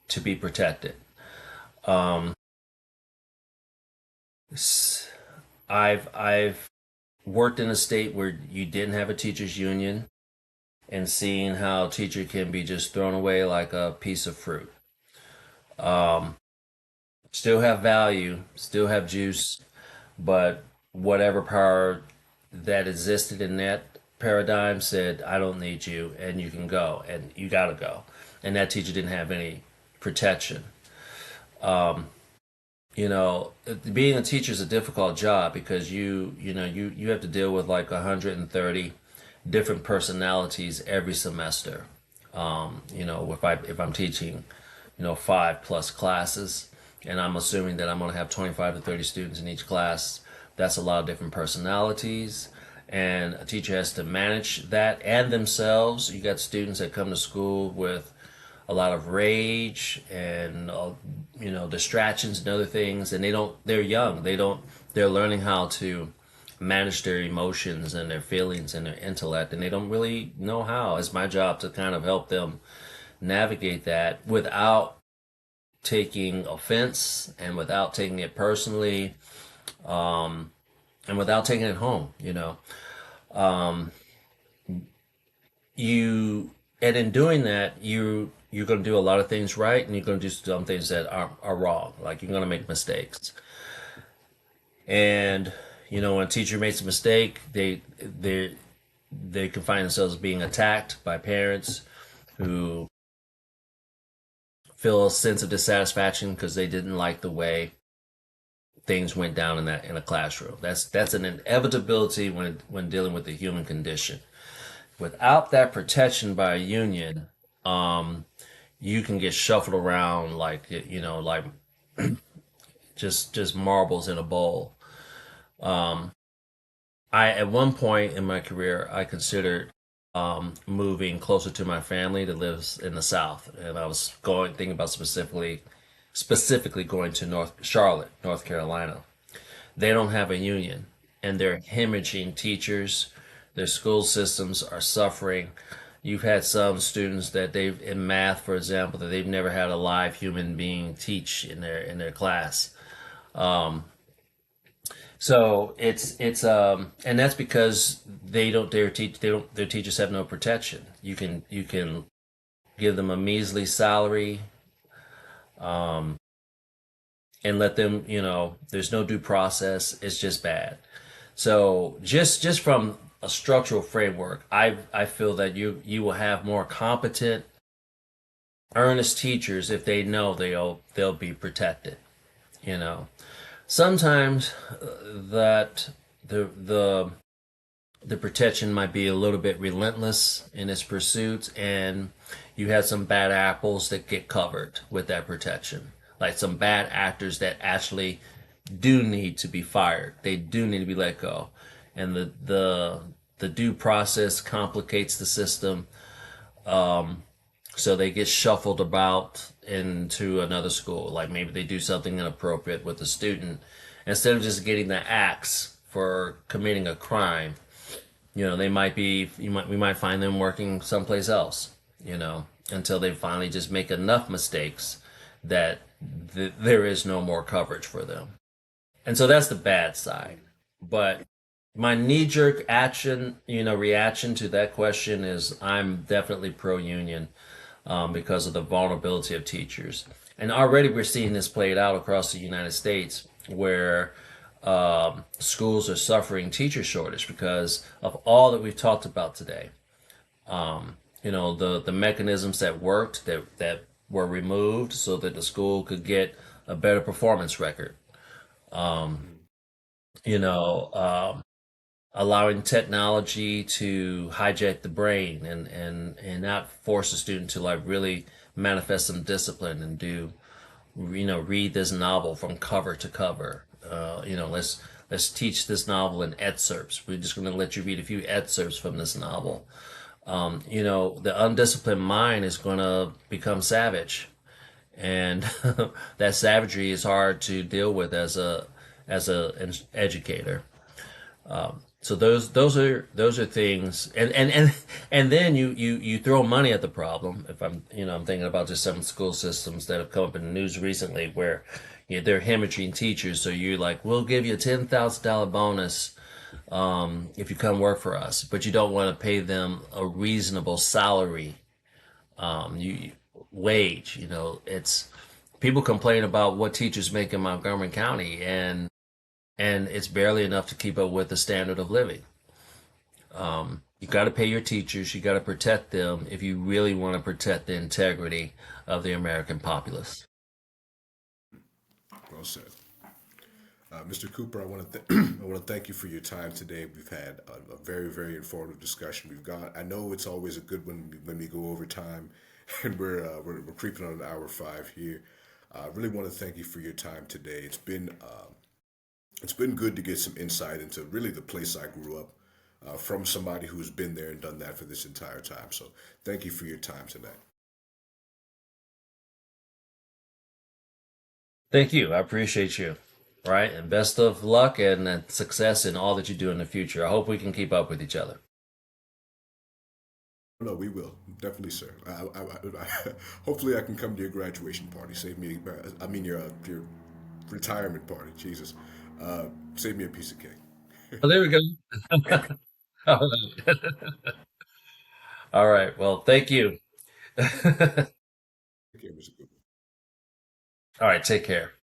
to be protected. Um, s- I've worked in a state where you didn't have a teachers union and seeing how teacher can be just thrown away like a piece of fruit. Um, Still have value, still have juice, but whatever power that existed in that paradigm said, I don't need you and you can go and you got to go. And that teacher didn't have any protection. Um, Being a teacher is a difficult job because you have to deal with like 130 different personalities every semester. If I'm teaching, 5+ classes, and I'm assuming that I'm going to have 25 to 30 students in each class, that's a lot of different personalities. And a teacher has to manage that and themselves. You got students that come to school with a lot of rage and distractions and other things, and they're young, they're learning how to manage their emotions and their feelings and their intellect, and they don't really know how. It's my job to kind of help them navigate that without taking offense and without taking it personally, and without taking it home. Um, you and in doing that, you're going to do a lot of things right, and you're going to do some things that are wrong. Like you're going to make mistakes, and when a teacher makes a mistake, they can find themselves being attacked by parents who feel a sense of dissatisfaction because they didn't like the way things went down in a classroom. That's an inevitability when dealing with the human condition. Without that protection by a union, you can get shuffled around like just marbles in a bowl. I At one point in my career, I considered moving closer to my family that lives in the South, and I was thinking about specifically going to North Charlotte, North Carolina. They don't have a union, and they're hemorrhaging teachers. Their school systems are suffering. You've had some students that in math, for example, that they've never had a live human being teach in their class. Um, so and that's because their teachers have no protection. You can give them a measly salary, um, and let them, there's no due process. It's just bad. So just from a structural framework, I feel that you will have more competent, earnest teachers if they know they'll be protected. You know, Sometimes that the protection might be a little bit relentless in its pursuit, and you have some bad apples that get covered with that protection, like some bad actors that actually do need to be fired. They do need to be let go, and the due process complicates the system. So they get shuffled about into another school. Like maybe they do something inappropriate with the student. Instead of just getting the axe for committing a crime, we might find them working someplace else, until they finally just make enough mistakes that there is no more coverage for them. And so that's the bad side. But my knee jerk reaction to that question is I'm definitely pro union, because of the vulnerability of teachers. And already we're seeing this played out across the United States where schools are suffering teacher shortage because of all that we've talked about today. The mechanisms that worked that were removed so that the school could get a better performance record. Um, you know, um, allowing technology to hijack the brain and not force a student to like really manifest some discipline and do, read this novel from cover to cover. Let's teach this novel in excerpts. We're just going to let you read a few excerpts from this novel. The undisciplined mind is going to become savage, and that savagery is hard to deal with as an educator. So those are things, and then you throw money at the problem. If I'm thinking about just some school systems that have come up in the news recently where they're hemorrhaging teachers. So you're like, we'll give you a $10,000 bonus if you come work for us, but you don't want to pay them a reasonable salary, you wage. It's people complain about what teachers make in Montgomery County, and it's barely enough to keep up with the standard of living. You got to pay your teachers. You got to protect them if you really want to protect the integrity of the American populace. Well said. Mr. Cooper, I want to I want to thank you for your time today. We've had a very, very informative discussion. I know it's always a good one when we go over time, and we're creeping on hour five here. I really want to thank you for your time today. It's been good to get some insight into really the place I grew up from somebody who's been there and done that for this entire time. So thank you for your time tonight. Thank you. I appreciate you. Right. And best of luck and success in all that you do in the future. I hope we can keep up with each other. No, we will definitely, sir. Hopefully, I can come to your graduation party. Save me. I mean, your retirement party. Jesus, save me a piece of cake. Oh, there we go. All right. All right. Well, thank you. All Okay, Mr. Cooper. right. Take care.